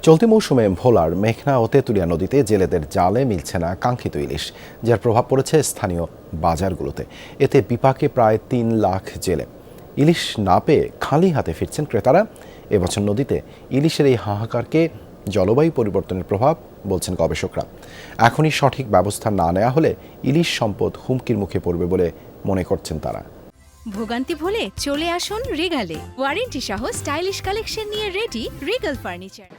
চলতি মৌসুমে ভোলার মেঘনা ও তেঁতুলিয়া নদীতে জেলেদের জালে মিলছে না কাঙ্ক্ষিত ইলিশ, যার প্রভাব পড়েছে স্থানীয় বাজারগুলোতে। এতে বিপাকে প্রায় ৩ লাখ জেলে। ইলিশ না পেয়ে খালি হাতে ফিরছেন ক্রেতারা। এবছর নদীতে ইলিশের এই হাহাকারকে জলবায়ু পরিবর্তনের প্রভাব বলছেন গবেষকরা। এখনই সঠিক ব্যবস্থা না নেওয়া হলে ইলিশ সম্পদ হুমকির মুখে পড়বে বলে মনে করছেন তারা। ভোগান্তি ভুলে চলে আসুন রিগালে। ওয়ারেন্টি সহ স্টাইলিশ কালেকশন নিয়ে রেডি রিগাল ফার্নিচার।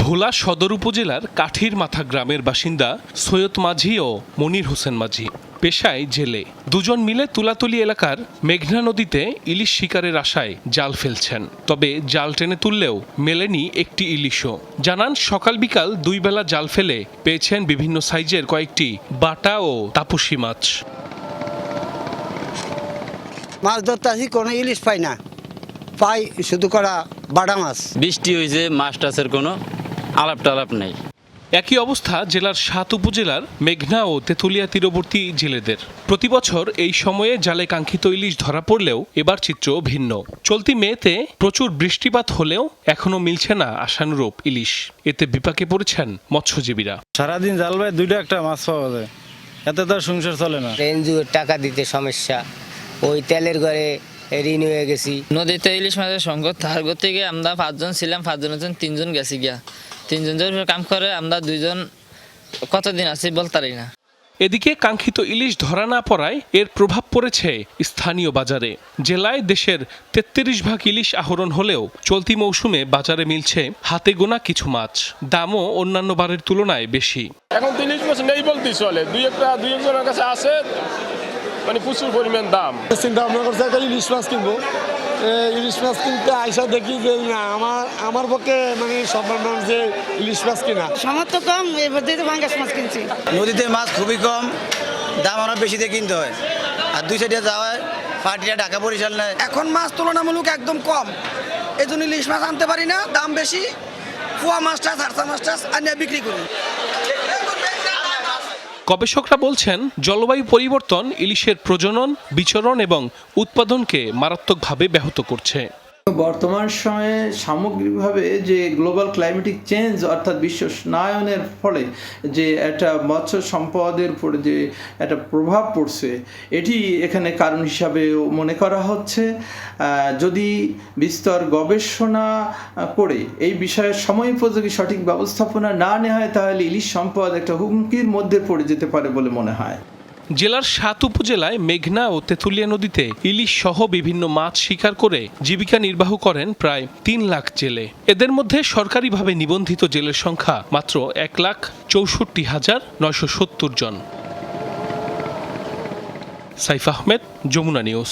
ভোলা সদর উপজেলার কাঠির মাথা গ্রামের বাসিন্দা সৈয়দ মাঝি ও মনির হোসেন মাঝি পেশায় জেলে। দুজন মিলে তুলাতলি এলাকার মেঘনা নদীতে ইলিশ শিকারের আশায় জাল ফেলছেন। তবে জাল টেনে তুললেও মেলেনি একটি ইলিশও। জানান সকাল বিকাল 2 বেলা জাল ফেলে পেয়েছেন বিভিন্ন সাইজের কয়েকটি বাটা ও তাপসী মাছ। মাছ ধরতে আসি কোনো ইলিশ পাই না, পাই শুধু করা বাটা মাছ। বৃষ্টি হয়েছে, মাছ টাছের কোনো আলাপ টালাপ নেই। একই অবস্থা জেলার 7 উপজেলার মেঘনা ও তেঁতুলিয়া তীরবর্তী জেলেদের। প্রতি বছর এই সময়ে জালে কাঙ্ক্ষিত ইলিশ ধরা পড়লেও এবার চিত্র ভিন্ন। চলতি মেতে প্রচুর বৃষ্টিপাত হলেও এখনো মিলছে না আশানুরূপ ইলিশ। এতে বিপাকে পড়েছেন মৎস্যজীবীরা। সারাদিন জাল ভাই 2টা একটা মাছ পাওয়া যায়, এতে তার সংসার চলে না। এনজিওর টাকা দিতে সমস্যা, ওই তেলের ঘরে ঋণ হয়ে গেছি। নদীতে ইলিশ মাছের সংকট থাকার থেকে আমরা 5 জন ছিলাম, 5 জনের 3 জন গেছি গিয়া। 3 জন যে কাম করে, আমরা 2 জন কতদিন আছি বলতে পারি না। এদিকে কাঙ্ক্ষিত ইলিশ ধরা না পড়ায় এর প্রভাব পড়েছে স্থানীয় বাজারে। জেলায় দেশের 33 ভাগ ইলিশ আহরণ হলেও চলতি মৌসুমে বাজারে মিলছে হাতে গোনা কিছু মাছ। দামও অন্যান্য বারের তুলনায় বেশি। এখন তো ইলিশ মাছ নেই বলতেই চলে, দুই একজনের কাছে আছে, মানে প্রচুর পরিমাণ দাম। চিন্তা ভাবনা করছে একটা ইলিশ মাছ কিনবো। ইলিশ মাছ কিনতে আইসা দেখি যে না, আমার পক্ষে মানে সম্ভব না যে ইলিশ মাছ কিনা। সামর্থ্য কম, এবার দিয়ে পাঙ্গাস মাছ কিনছি। নদীতে মাছ খুবই কম, দাম আরো বেশি দিয়ে কিনতে হয়, আর 2 সাইডে যাওয়া হয় পার্টিরা ঢাকা বরিশাল নেয়। এখন মাছ তুলনামূলক একদম কম, এই জন্য ইলিশ মাছ আনতে পারি না, দাম বেশি। পোয়া মাছটা হারসা মাছটা আনিয়ে বিক্রি করি। গবেষকরা বলছেন জলবায়ু পরিবর্তন ইলিশের প্রজনন, বিচরণ এবং উৎপাদনকে মারাত্মকভাবে ব্যাহত করছে। বর্তমান সময়ে সামগ্রিকভাবে যে গ্লোবাল ক্লাইমেটিক চেঞ্জ অর্থাৎ বিশ্বায়নের ফলে যে একটা মৎস্য সম্পদের উপর যে একটা প্রভাব পড়ছে, এটি এখানে কারণ হিসাবে মনে করা হচ্ছে। যদি বিস্তর গবেষণা করে এই বিষয়ে সময়োপযোগী সঠিক ব্যবস্থাপনা না নেওয়া হয়, তাহলে ইলিশ সম্পদ একটা হুমকির মধ্যে পড়ে যেতে পারে বলে মনে হয়। জেলার 7 উপজেলায় মেঘনা ও তেঁতুলিয়া নদীতে ইলিশ সহ বিভিন্ন মাছ শিকার করে জীবিকা নির্বাহ করেন প্রায় 3 লাখ জেলে। এদের মধ্যে সরকারিভাবে নিবন্ধিত জেলের সংখ্যা মাত্র 1,64,970 জন। সাইফ আহমেদ, যমুনা নিউজ।